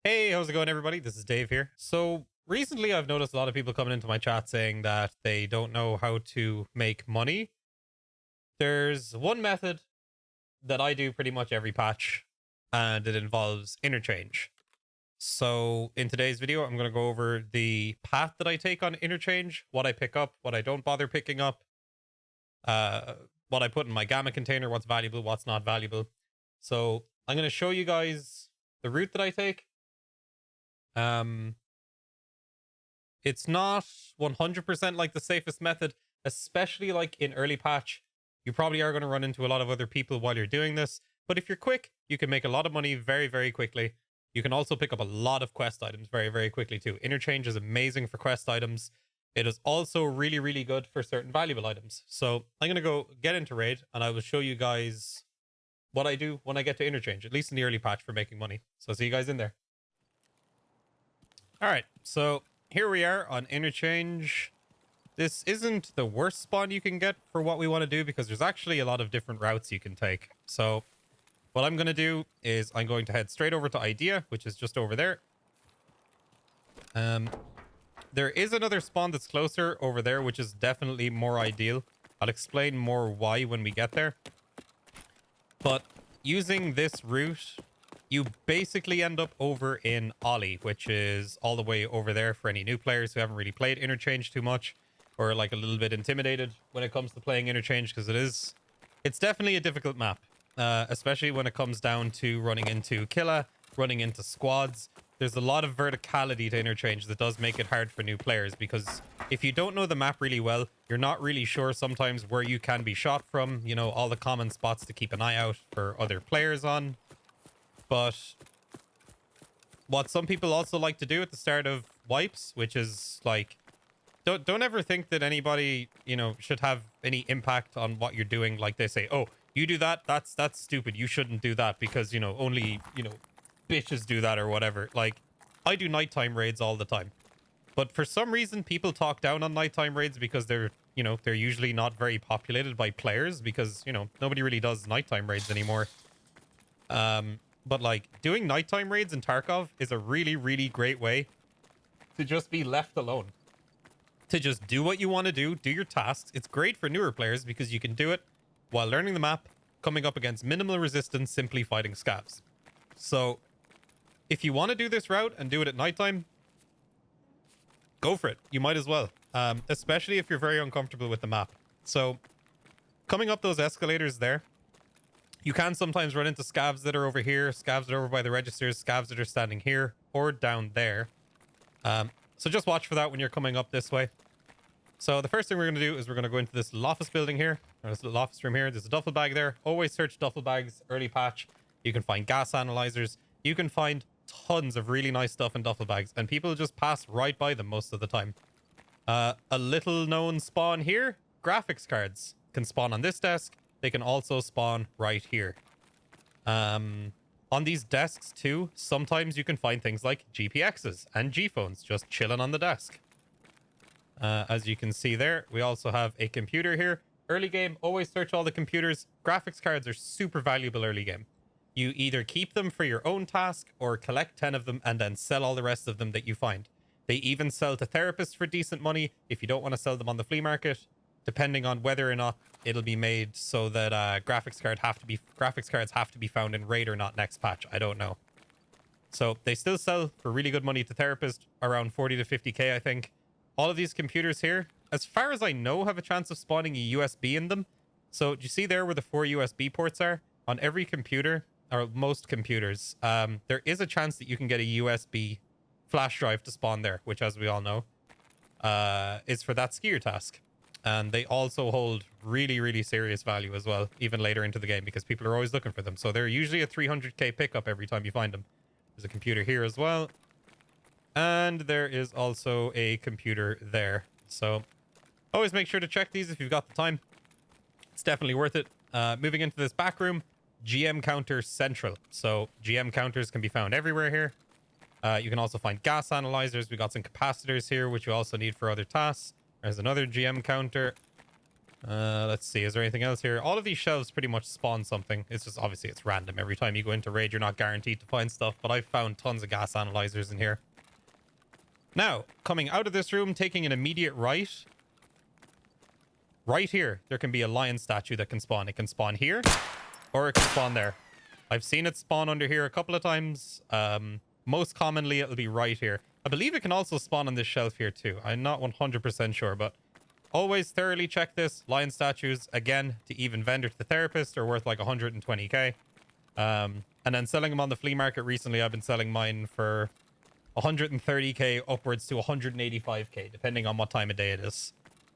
Hey, how's it going, everybody? This is Dave here. So recently I've noticed a lot of people coming into my chat saying that they don't know how to make money. There's one method that I do pretty much every patch, and it involves interchange. So in today's video, I'm going to go over the path that I take on interchange, what I pick up, what I don't bother picking up, what I put in my gamma container, what's valuable, what's not valuable. So I'm going to show you guys the route that I take. It's not 100% like the safest method, especially like in early patch. You probably are going to run into a lot of other people while you're doing this, but if you're quick, you can make a lot of money very, very quickly. You can also pick up a lot of quest items very, very quickly too. Interchange is amazing for quest items. It is also really, really good for certain valuable items. So I'm going to go get into raid and I will show you guys what I do when I get to interchange, at least in the early patch for making money. So see you guys in there. All right, so here we are on interchange. This isn't the worst spawn you can get for what we want to do because there's actually a lot of different routes you can take. So what I'm going to do is I'm going to head straight over to Idea, which is just over there. There is another spawn that's closer over there, which is definitely more ideal. I'll explain more why when we get there. But using this route, you basically end up over in Ollie, which is all the way over there for any new players who haven't really played Interchange too much or like a little bit intimidated when it comes to playing Interchange, because it's definitely a difficult map, especially when it comes down to running into Killa, running into squads. There's a lot of verticality to Interchange that does make it hard for new players, because if you don't know the map really well, you're not really sure sometimes where you can be shot from, you know, all the common spots to keep an eye out for other players on. But what some people also like to do at the start of wipes, which is like, don't ever think that anybody, you know, should have any impact on what you're doing. Like they say, oh, you do that, that's stupid. You shouldn't do that because, you know, only, you know, bitches do that or whatever. Like, I do nighttime raids all the time. But for some reason, people talk down on nighttime raids because they're, you know, they're usually not very populated by players because, you know, nobody really does nighttime raids anymore. But like doing nighttime raids in Tarkov is a really, really great way to just be left alone. To just do what you want to do your tasks. It's great for newer players because you can do it while learning the map, coming up against minimal resistance, simply fighting scavs. So if you want to do this route and do it at nighttime, go for it. You might as well, especially if you're very uncomfortable with the map. So coming up those escalators there, you can sometimes run into scavs that are over here, scavs that are over by the registers, scavs that are standing here or down there. So just watch for that when you're coming up this way. So the first thing we're going to do is we're going to go into this little office building here, or this little office room here. There's a duffel bag there. Always search duffel bags, early patch. You can find gas analyzers. You can find tons of really nice stuff in duffel bags, and people just pass right by them most of the time. A little known spawn here, graphics cards can spawn on this desk. They can also spawn right here. On these desks too, sometimes you can find things like GPXs and G-phones just chilling on the desk. As you can see there, we also have a computer here. Early game, always search all the computers. Graphics cards are super valuable early game. You either keep them for your own task or collect 10 of them and then sell all the rest of them that you find. They even sell to therapists for decent money if you don't want to sell them on the flea market, depending on whether or not it'll be made so that graphics cards have to be found in raid or not next patch. I don't know. So they still sell for really good money to therapists, around 40 to 50k, I think. All of these computers here, as far as I know, have a chance of spawning a USB in them. So do you see there where the 4 USB ports are? On every computer, or most computers, there is a chance that you can get a USB flash drive to spawn there, which, as we all know, is for that skier task. And they also hold really, really serious value as well, even later into the game, because people are always looking for them. So they're usually a 300k pickup every time you find them. There's a computer here as well. And there is also a computer there. So always make sure to check these if you've got the time. It's definitely worth it. Moving into this back room, GM counter central. So GM counters can be found everywhere here. You can also find gas analyzers. We got some capacitors here, which you also need for other tasks. There's another GM counter. Let's see. Is there anything else here? All of these shelves pretty much spawn something. It's just obviously it's random. Every time you go into raid, you're not guaranteed to find stuff. But I've found tons of gas analyzers in here. Now, coming out of this room, taking an immediate right. Right here, there can be a lion statue that can spawn. It can spawn here, or it can spawn there. I've seen it spawn under here a couple of times. Most commonly, it'll be right here. I believe it can also spawn on this shelf here too. I'm not 100% sure, but always thoroughly check this. Lion statues, again, to even vendor to the therapist, are worth like 120k. And then selling them on the flea market recently, I've been selling mine for 130k upwards to 185k, depending on what time of day it is.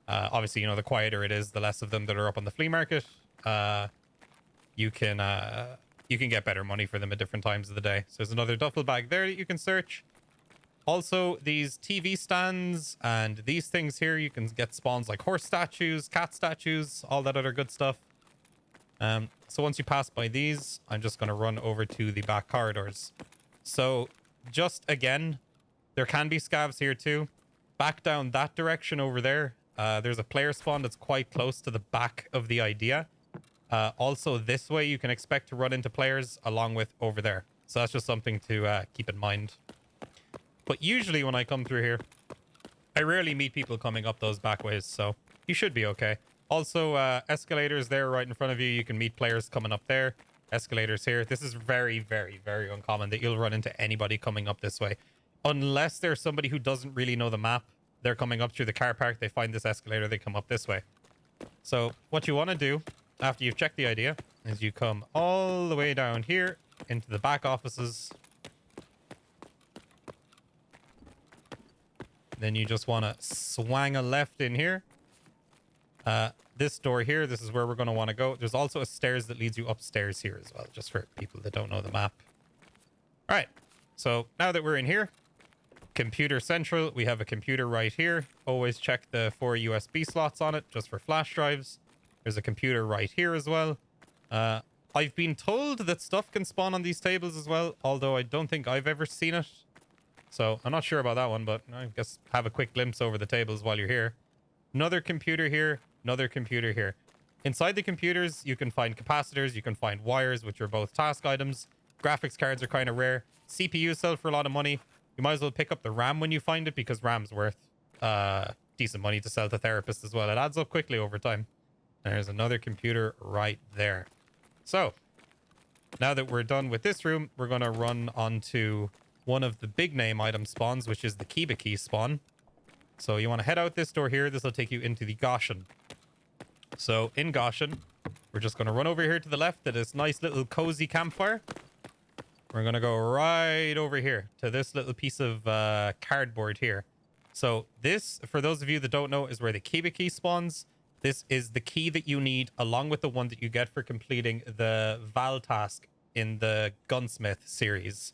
Obviously, you know, the quieter it is, the less of them that are up on the flea market. You can get better money for them at different times of the day. So there's another duffel bag there that you can search. Also, these TV stands and these things here, you can get spawns like horse statues, cat statues, all that other good stuff. So once you pass by these, I'm just going to run over to the back corridors. So just again, there can be scavs here too. Back down that direction over there, there's a player spawn that's quite close to the back of the idea. Also, this way you can expect to run into players along with over there. So that's just something to keep in mind. But usually when I come through here, I rarely meet people coming up those back ways, so you should be okay. Also, escalators there right in front of you. You can meet players coming up there. Escalators here. This is very, very, very uncommon that you'll run into anybody coming up this way. Unless there's somebody who doesn't really know the map. They're coming up through the car park. They find this escalator. They come up this way. So what you want to do after you've checked the idea is you come all the way down here into the back offices. Then you just want to swang a left in here. This door here, this is where we're going to want to go. There's also a stairs that leads you upstairs here as well, just for people that don't know the map. All right. So now that we're in here, computer central, we have a computer right here. Always check the 4 USB slots on it, just for flash drives. There's a computer right here as well. I've been told that stuff can spawn on these tables as well, although I don't think I've ever seen it. So I'm not sure about that one, but I guess have a quick glimpse over the tables while you're here. Another computer here, another computer here. Inside the computers, you can find capacitors, you can find wires, which are both task items. Graphics cards are kind of rare. CPU sell for a lot of money. You might as well pick up the RAM when you find it, because RAM's worth decent money to sell to therapists as well. It adds up quickly over time. There's another computer right there. So now that we're done with this room, we're going to run onto one of the big name item spawns, which is the Kiba key spawn. So you want to head out this door here. This will take you into the Goshen. So in Goshen, we're just going to run over here to the left to this nice little cozy campfire. We're going to go right over here to this little piece of cardboard here. So this, for those of you that don't know, is where the Kiba key spawns. This is the key that you need, along with the one that you get for completing the Val task in the Gunsmith series.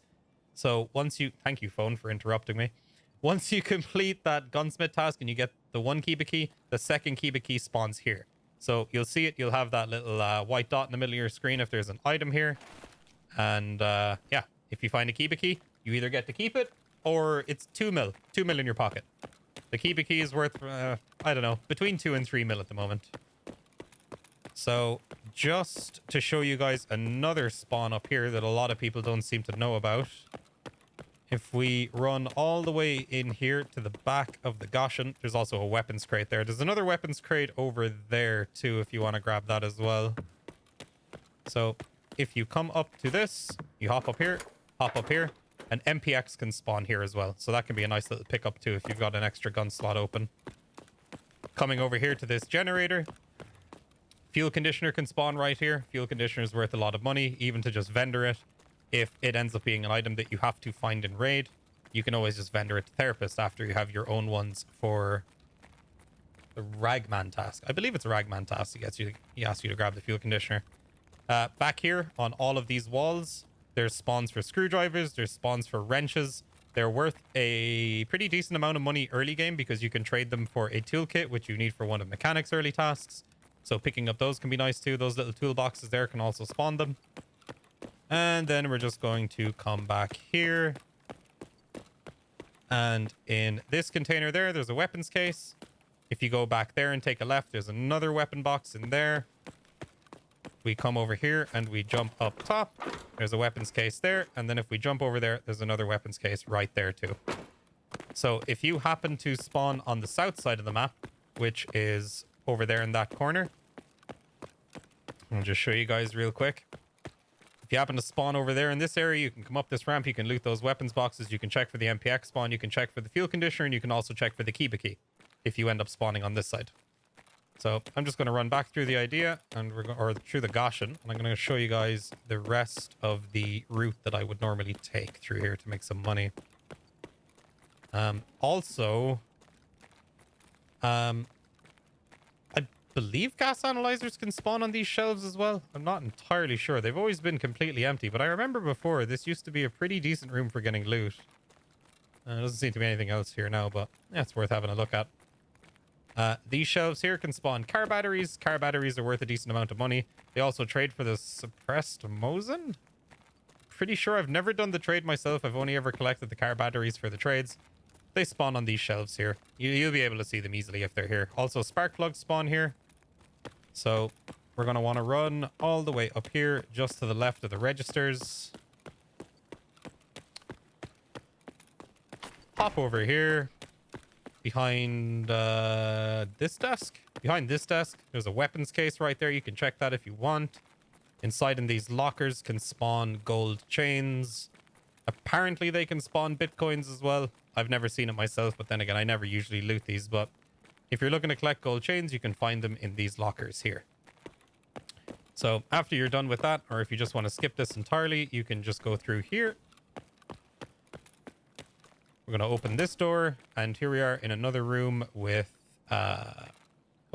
So once you... Thank you, phone, for interrupting me. Once you complete that Gunsmith task and you get the one Kiba key, the second Kiba key spawns here. So you'll see it. You'll have that little white dot in the middle of your screen if there's an item here. And yeah, if you find a Kiba key, you either get to keep it or it's 2 mil. 2 mil in your pocket. The Kiba key is worth, I don't know, between 2 and 3 mil at the moment. So just to show you guys another spawn up here that a lot of people don't seem to know about. If we run all the way in here to the back of the Goshen, there's also a weapons crate there. There's another weapons crate over there too, if you want to grab that as well. So if you come up to this, you hop up here, and MPX can spawn here as well. So that can be a nice little pickup too if you've got an extra gun slot open. Coming over here to this generator, fuel conditioner can spawn right here. Fuel conditioner is worth a lot of money, even to just vendor it. If it ends up being an item that you have to find in raid, you can always just vendor it to therapist after you have your own ones for the Ragman task. I believe it's a Ragman task. He asks you to grab the fuel conditioner. Back here on all of these walls, there's spawns for screwdrivers. There's spawns for wrenches. They're worth a pretty decent amount of money early game because you can trade them for a toolkit, which you need for one of mechanics early tasks. So picking up those can be nice too. Those little toolboxes there can also spawn them. And then we're just going to come back here. And in this container there, there's a weapons case. If you go back there and take a left, there's another weapon box in there. We come over here and we jump up top. There's a weapons case there. And then if we jump over there, there's another weapons case right there too. So if you happen to spawn on the south side of the map, which is over there in that corner, I'll just show you guys real quick. If you happen to spawn over there in this area, you can come up this ramp, you can loot those weapons boxes, you can check for the MPX spawn, you can check for the fuel conditioner, and you can also check for the Kiba key if you end up spawning on this side. So I'm just going to run back through the idea and or through the Goshen, and I'm going to show you guys the rest of the route that I would normally take through here to make some money. Also, I believe gas analyzers can spawn on these shelves as well. I'm not entirely sure. They've always been completely empty, but I remember before this used to be a pretty decent room for getting loot. There doesn't seem to be anything else here now, but yeah, it's worth having a look at. These shelves here can spawn car batteries. Car batteries are worth a decent amount of money. They also trade for the suppressed Mosin. Pretty sure I've never done the trade myself. I've only ever collected the car batteries for the trades. They spawn on these shelves here. You'll be able to see them easily if they're here. Also, spark plugs spawn here. So we're going to want to run all the way up here, just to the left of the registers. Hop over here. Behind this desk. Behind this desk, there's a weapons case right there. You can check that if you want. Inside in these lockers can spawn gold chains. Apparently they can spawn bitcoins as well. I've never seen it myself, but then again, I never usually loot these. But if you're looking to collect gold chains, you can find them in these lockers here. So after you're done with that, or if you just want to skip this entirely, you can just go through here. We're going to open this door, and here we are in another room with a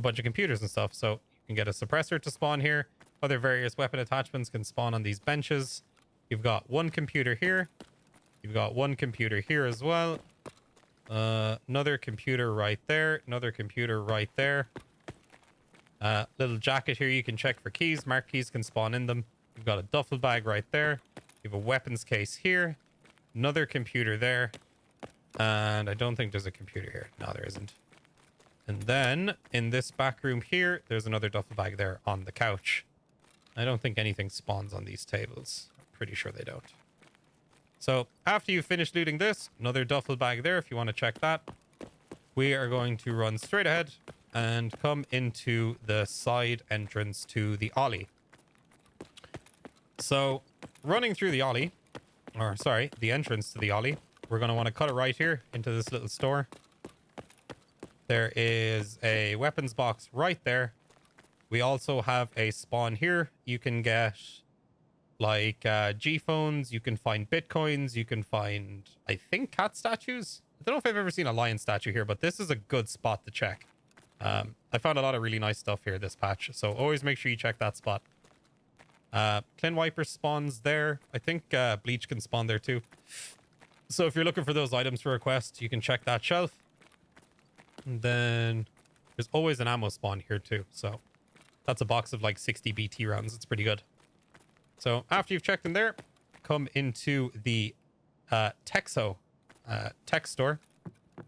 bunch of computers and stuff. So you can get a suppressor to spawn here. Other various weapon attachments can spawn on these benches. You've got one computer here. You've got one computer here as well. Another computer right there. Another computer right there. Little jacket here you can check for keys. Marked keys can spawn in them. You've got a duffel bag right there. You have a weapons case here. Another computer there. And I don't think there's a computer here. No, there isn't. And then in this back room here, there's another duffel bag there on the couch. I don't think anything spawns on these tables. I'm pretty sure they don't. So after you finish looting this, another duffel bag there if you want to check that. We are going to run straight ahead and come into the side entrance to the ollie. So running through the ollie, or sorry, the entrance to the ollie, we're going to want to cut it right here into this little store. There is a weapons box right there. We also have a spawn here. You can get like G phones. You can find bitcoins. You can find, I think, cat statues. I don't know if I've ever seen a lion statue here, but this is a good spot to check. I found a lot of really nice stuff here this patch, so always make sure you check that spot. Clin Wiper spawns there. I think Bleach can spawn there too. So if you're looking for those items for a quest, you can check that shelf. And then there's always an ammo spawn here too. So that's a box of like 60 BT rounds. It's pretty good. So after you've checked in there, come into the tech store.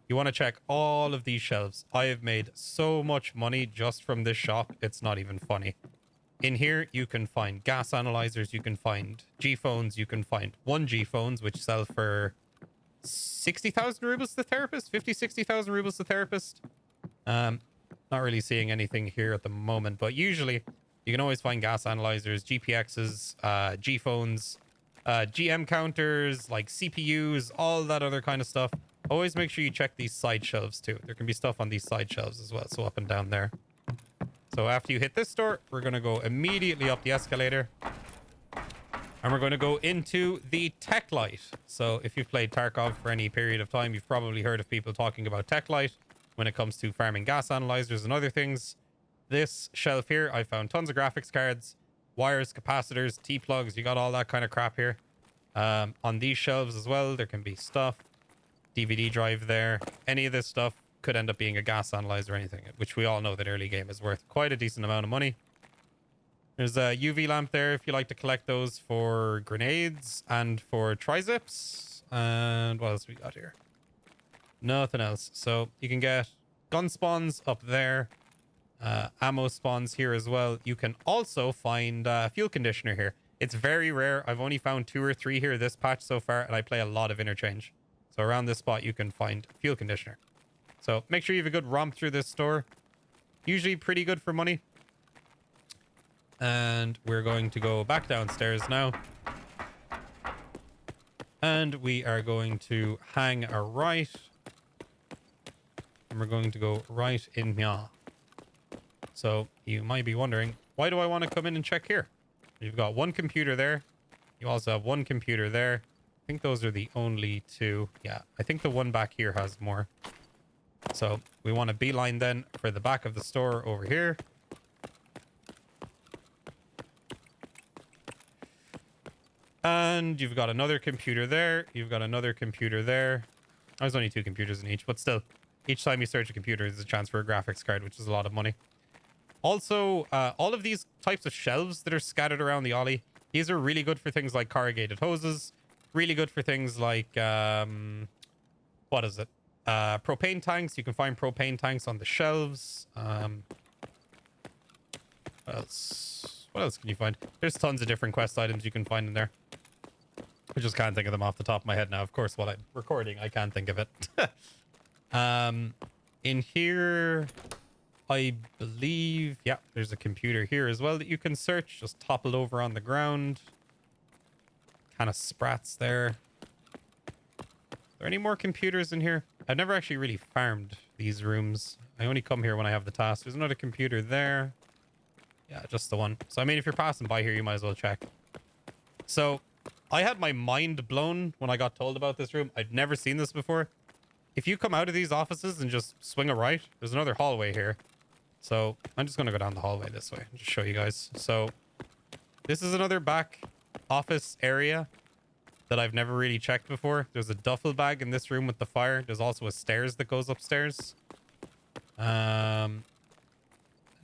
You want to check all of these shelves. I have made so much money just from this shop. It's not even funny. In here, you can find gas analyzers. You can find G phones. You can find 1G phones, which sell for 60,000 rubles to therapist, 60,000 rubles to therapist. Not really seeing anything here at the moment, but usually you can always find gas analyzers, GPXs, G phones, GM counters, like CPUs, all that other kind of stuff. Always make sure you check these side shelves too. There can be stuff on these side shelves as well, so up and down there. So after you hit this door, we're going to go immediately up the escalator. And we're going to go into the tech light. So if you've played Tarkov for any period of time, you've probably heard of people talking about tech light when it comes to farming gas analyzers and other things. This shelf here, I found tons of graphics cards, wires, capacitors, T-plugs. You got all that kind of crap here. On these shelves as well, there can be stuff. DVD drive there. Any of this stuff could end up being a gas analyzer or anything, which we all know that early game is worth quite a decent amount of money. There's a UV lamp there if you like to collect those for grenades and for trizips. And what else we got here? Nothing else. So you can get gun spawns up there. Ammo spawns here as well. You can also find fuel conditioner here. It's very rare. I've only found 2 or 3 here this patch so far, and I play a lot of Interchange. So around this spot, you can find fuel conditioner. So make sure you have a good romp through this store. Usually pretty good for money. And we're going to go back downstairs now. And we are going to hang a right. And we're going to go right in here. So you might be wondering, why do I want to come in and check here? You've got 1 computer there. You also have 1 computer there. I think those are the only 2. Yeah, I think the one back here has more. So we want to beeline then for the back of the store over here. And you've got another computer there. You've got another computer there. There's only 2 computers in each, but still, each time you search a computer, there's a chance for a graphics card, which is a lot of money. Also, all of these types of shelves that are scattered around the ollie, these are really good for things like corrugated hoses. Really good for things like, what is it? Propane tanks. You can find propane tanks on the shelves. What else? What else can you find? There's tons of different quest items you can find in there. I just can't think of them off the top of my head now. Of course, while I'm recording, I can't think of it. In here, I believe, yeah, there's a computer here as well that you can search. Just toppled over on the ground. Kind of sprats there. Are there any more computers in here? I've never actually really farmed these rooms. I only come here when I have the task. There's another computer there. Yeah, just the one. So, I mean, if you're passing by here, you might as well check. So, I had my mind blown when I got told about this room. I'd never seen this before. If you come out of these offices and just swing a right, there's another hallway here. So, I'm just going to go down the hallway this way and just show you guys. So, this is another back office area that I've never really checked before. There's a duffel bag in this room with the fire. There's also a stairs that goes upstairs.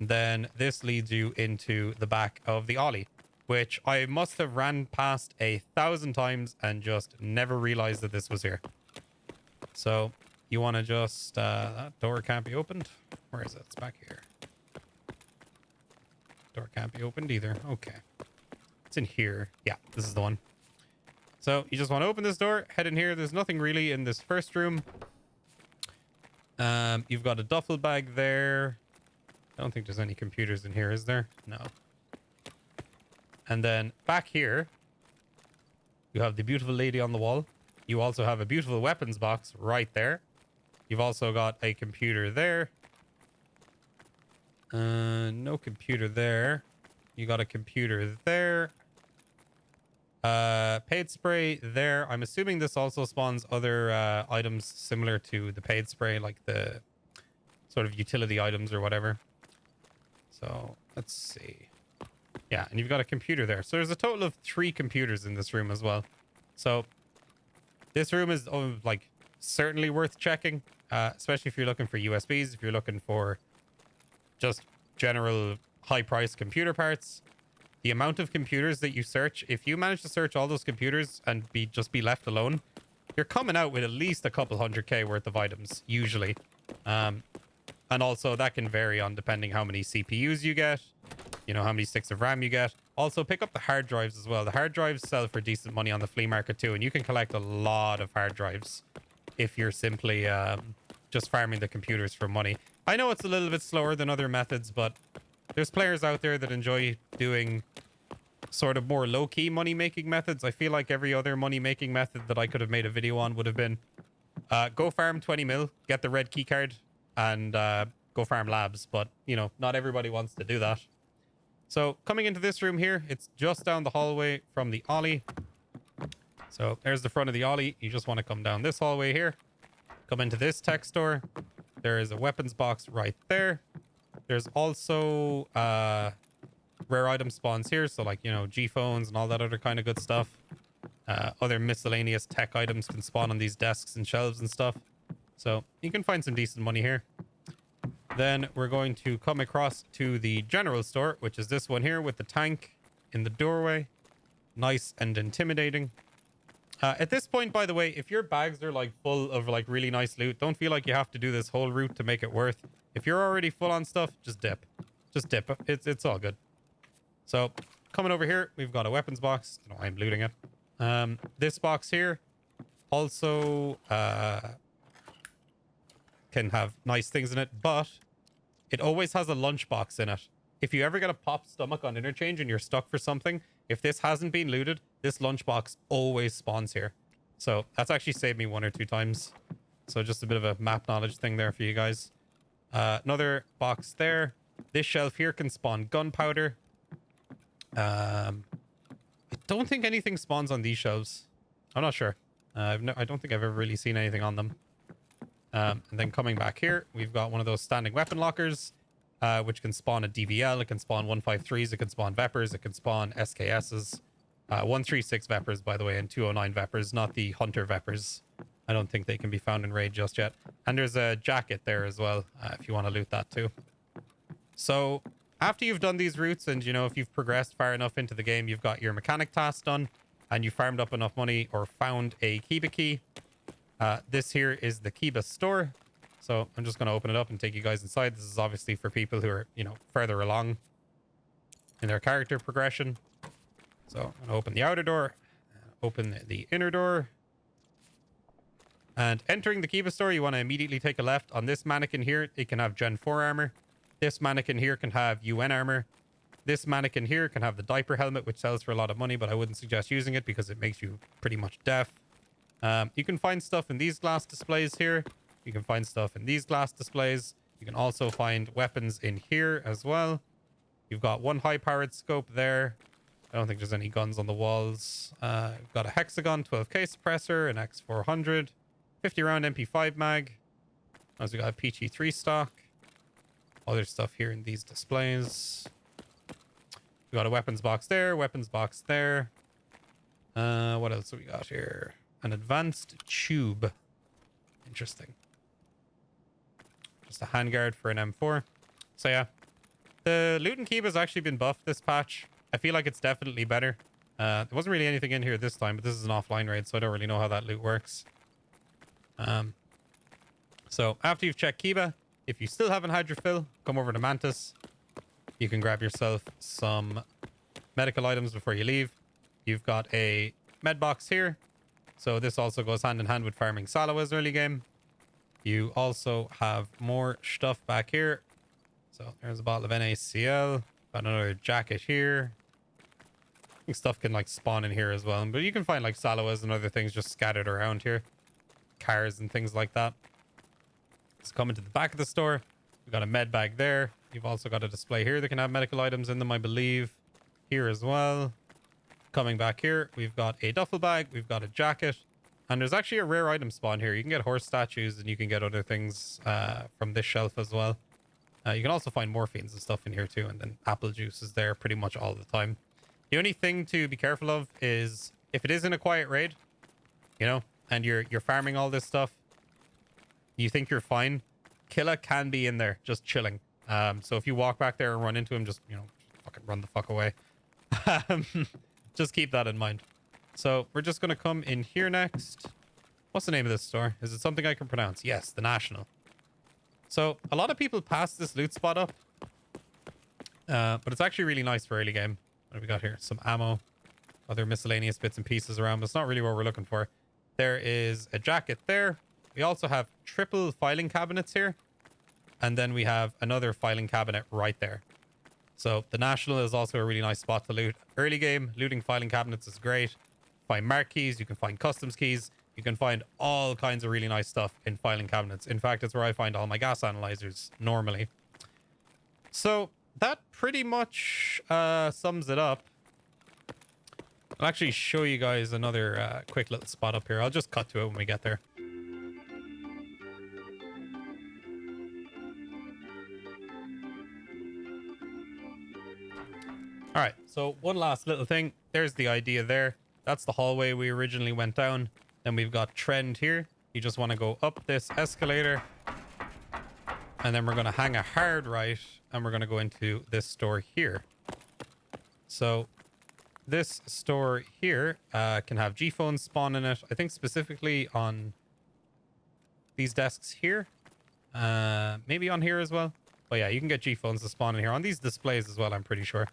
Then this leads you into the back of the ollie, which I must have ran past 1,000 times and just never realized that this was here. So you want to just that door can't be opened. Where is it? It's back here. Door can't be opened either. Okay. It's in here. Yeah, this is the one. So you just want to open this door, head in here. There's nothing really in this first room. You've got a duffel bag there. I don't think there's any computers in here, is there? No. And then back here, you have the beautiful lady on the wall. You also have a beautiful weapons box right there. You've also got a computer there. No computer there. You got a computer there. Paid spray there. I'm assuming this also spawns other items similar to the paid spray, like the sort of utility items or whatever. So let's see. Yeah, and you've got a computer there. So there's a total of 3 computers in this room as well. So this room is like certainly worth checking, especially if you're looking for USBs, if you're looking for just general high-priced computer parts. The amount of computers that you search, if you manage to search all those computers and just be left alone, you're coming out with at least a couple 100k worth of items, usually. And also that can vary on depending how many CPUs you get, you know, how many sticks of RAM you get. Also pick up the hard drives as well. The hard drives sell for decent money on the flea market too, and you can collect a lot of hard drives if you're simply just farming the computers for money. I know it's a little bit slower than other methods, but there's players out there that enjoy doing sort of more low-key money-making methods. I feel like every other money-making method that I could have made a video on would have been go farm 20 mil, get the red key card, and go farm labs. But, you know, not everybody wants to do that. So coming into this room here, it's just down the hallway from the ollie. So there's the front of the ollie. You just want to come down this hallway here. Come into this tech store. There is a weapons box right there. There's also rare item spawns here. So like, you know, G-phones and all that other kind of good stuff. Other miscellaneous tech items can spawn on these desks and shelves and stuff. So you can find some decent money here. Then we're going to come across to the general store, which is this one here with the tank in the doorway. Nice and intimidating. At this point, by the way, if your bags are like full of like really nice loot, don't feel like you have to do this whole route to make it worth. If you're already full on stuff, just dip. Just dip. It's all good. So coming over here, we've got a weapons box. I don't know why I'm looting it. This box here also can have nice things in it, but it always has a lunchbox in it. If you ever get a popped stomach on Interchange and you're stuck for something, if this hasn't been looted, this lunchbox always spawns here. So that's actually saved me 1 or 2 times. So just a bit of a map knowledge thing there for you guys. Another box there. This shelf here can spawn gunpowder. I don't think anything spawns on these shelves. I'm not sure. I don't think I've ever really seen anything on them. And then coming back here, we've got one of those standing weapon lockers, which can spawn a DVL. It can spawn 153s. It can spawn Vepers. It can spawn SKSs. 136 Vepers, by the way, and 209 Vepers, not the Hunter Vepers. I don't think they can be found in raid just yet. And there's a jacket there as well, if you want to loot that too. So after you've done these routes and, you know, if you've progressed far enough into the game, you've got your mechanic task done and you farmed up enough money or found a Kiba key. This here is the Kiba Store. So I'm just going to open it up and take you guys inside. This is obviously for people who are, you know, further along in their character progression. So I'm going to open the outer door, open the inner door. And entering the Kiba Store, you want to immediately take a left. On this mannequin here, it can have Gen 4 armor. This mannequin here can have UN armor. This mannequin here can have the diaper helmet, which sells for a lot of money, but I wouldn't suggest using it because it makes you pretty much deaf. You can find stuff in these glass displays here. You can find stuff in these glass displays. You can also find weapons in here as well. You've got one high-powered scope there. I don't think there's any guns on the walls. We've got a hexagon 12k suppressor, an X400, 50 round MP5 mag. As we got a PG3 stock. Other stuff here in these displays. We got a weapons box there, weapons box there. What else do we got here? An advanced tube. Interesting. Just a handguard for an M4. So yeah, the loot and keep has actually been buffed this patch. I feel like it's definitely better. There wasn't really anything in here this time, but this is an offline raid, so I don't really know how that loot works. So after you've checked Kiba, if you still haven't had your fill, come over to Mantis. You can grab yourself some medical items before you leave. You've got a med box here. So this also goes hand in hand with farming Salawaz early game. You also have more stuff back here. So there's a bottle of NaCl. Got another jacket here. I think stuff can like spawn in here as well. But you can find like Salawaz and other things just scattered around here. Cars and things like that. Let's come into the back of the store. We've got a med bag there. You've also got a display here that can have medical items in them, I believe. Here as well. Coming back here, we've got a duffel bag. We've got a jacket. And there's actually a rare item spawn here. You can get horse statues and you can get other things from this shelf as well. You can also find morphines and stuff in here too. And then apple juice is there pretty much all the time. The only thing to be careful of is if it is in a quiet raid, you know, and you're farming all this stuff, you think you're fine. Killa can be in there just chilling. So if you walk back there and run into him, just, you know, fucking run the fuck away. Just keep that in mind. So we're just going to come in here next. What's the name of this store? Is it something I can pronounce? Yes, the National. So a lot of people pass this loot spot up. But it's actually really nice for early game. What have we got here? Some ammo. Other miscellaneous bits and pieces around, but it's not really what we're looking for. There is a jacket there. We also have triple filing cabinets here. And then we have another filing cabinet right there. So the National is also a really nice spot to loot. Early game, looting filing cabinets is great. Find mark keys, you can find customs keys. You can find all kinds of really nice stuff in filing cabinets. In fact, it's where I find all my gas analyzers normally. So that pretty much sums it up. I'll actually show you guys another quick little spot up here. I'll just cut to it when we get there. All right, so one last little thing. There's the idea there. That's the hallway we originally went down. Then we've got trend here. You just want to go up this escalator. And then we're going to hang a hard right. And we're going to go into this store here. So this store here can have G-phones spawn in it. I think specifically on these desks here. Maybe on here as well. Oh yeah, you can get G-phones to spawn in here. On these displays as well, I'm pretty sure.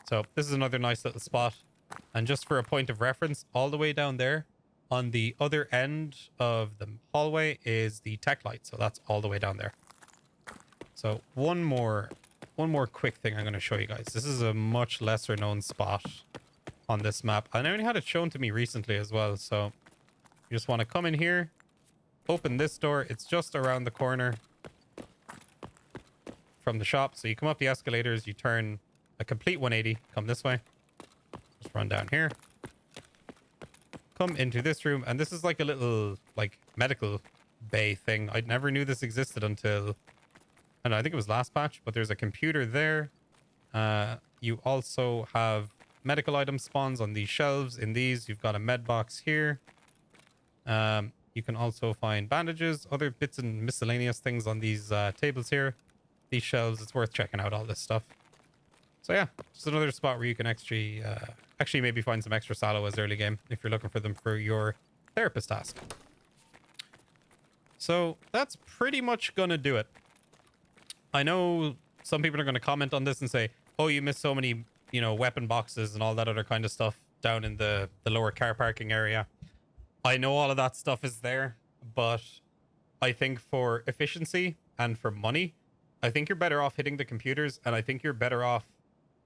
So this is another nice little spot. And just for a point of reference, all the way down there on the other end of the hallway is the tech light. So that's all the way down there. So one more quick thing I'm going to show you guys. This is a much lesser known spot on this map. I only had it shown to me recently as well. So you just want to come in here, open this door. It's just around the corner from the shop. So you come up the escalators, you turn a complete 180, come this way. Just run down here. Come into this room, and this is like a little like medical bay thing. I never knew this existed until I don't know, I think it was last patch, but there's a computer there. You also have medical item spawns on these shelves. In these, you've got a med box here. You can also find bandages, other bits and miscellaneous things on these tables here. These shelves, it's worth checking out all this stuff. So yeah, just another spot where you can actually maybe find some extra sallow as early game if you're looking for them for your therapist task. So that's pretty much gonna do it. I know some people are going to comment on this and say, oh, you missed so many, you know, weapon boxes and all that other kind of stuff down in the lower car parking area. I know all of that stuff is there, but I think for efficiency and for money, I think you're better off hitting the computers, and I think you're better off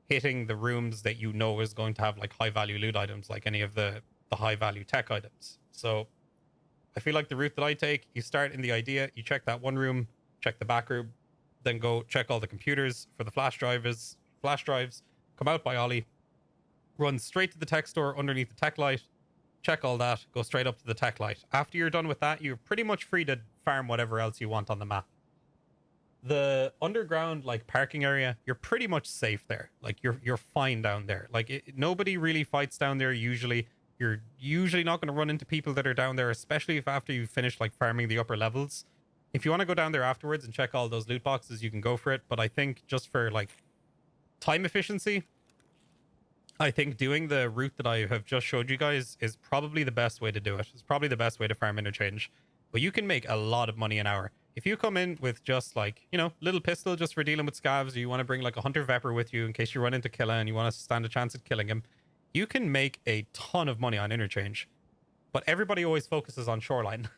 hitting the rooms that you know is going to have like high value loot items, like any of the high value tech items. So I feel like the route that I take, you start in the idea, you check that one room, check the back room, then go check all the computers for the flash drives, come out by Ollie, run straight to the tech store underneath the tech light, check all that, go straight up to the tech light. After you're done with that, you're pretty much free to farm whatever else you want on the map. The underground like parking area, you're pretty much safe there. Like you're fine down there. Like nobody really fights down there usually. You're usually not going to run into people that are down there, especially if after you've finished like farming the upper levels. If you want to go down there afterwards and check all those loot boxes, you can go for it. But I think just for like time efficiency, I think doing the route that I have just showed you guys is probably the best way to do it. It's probably the best way to farm Interchange. But you can make a lot of money an hour. If you come in with just like, you know, little pistol just for dealing with scavs, or you want to bring like a hunter vepper with you in case you run into Killa and you want to stand a chance at killing him, you can make a ton of money on Interchange. But everybody always focuses on Shoreline.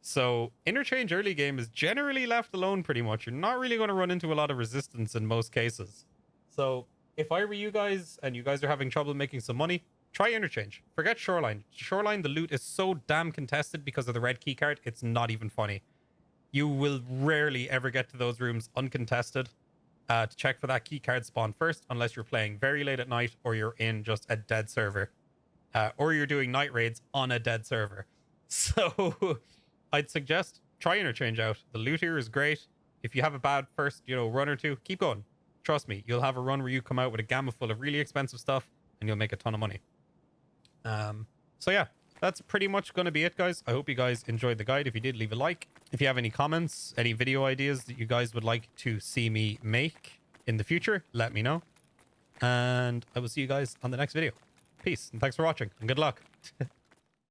So Interchange early game is generally left alone pretty much. You're not really going to run into a lot of resistance in most cases. So if I were you guys and you guys are having trouble making some money, try Interchange. Forget Shoreline. Shoreline, the loot is so damn contested because of the red keycard, it's not even funny. You will rarely ever get to those rooms uncontested to check for that keycard spawn first, unless you're playing very late at night or you're in just a dead server. Or you're doing night raids on a dead server. So I'd suggest try Interchange out. The loot here is great. If you have a bad first, you know, run or two, keep going. Trust me, you'll have a run where you come out with a gamma full of really expensive stuff and you'll make a ton of money. So yeah, that's pretty much going to be it, guys. I hope you guys enjoyed the guide. If you did, leave a like. If you have any comments, any video ideas that you guys would like to see me make in the future, let me know. And I will see you guys on the next video. Peace, and thanks for watching, and good luck.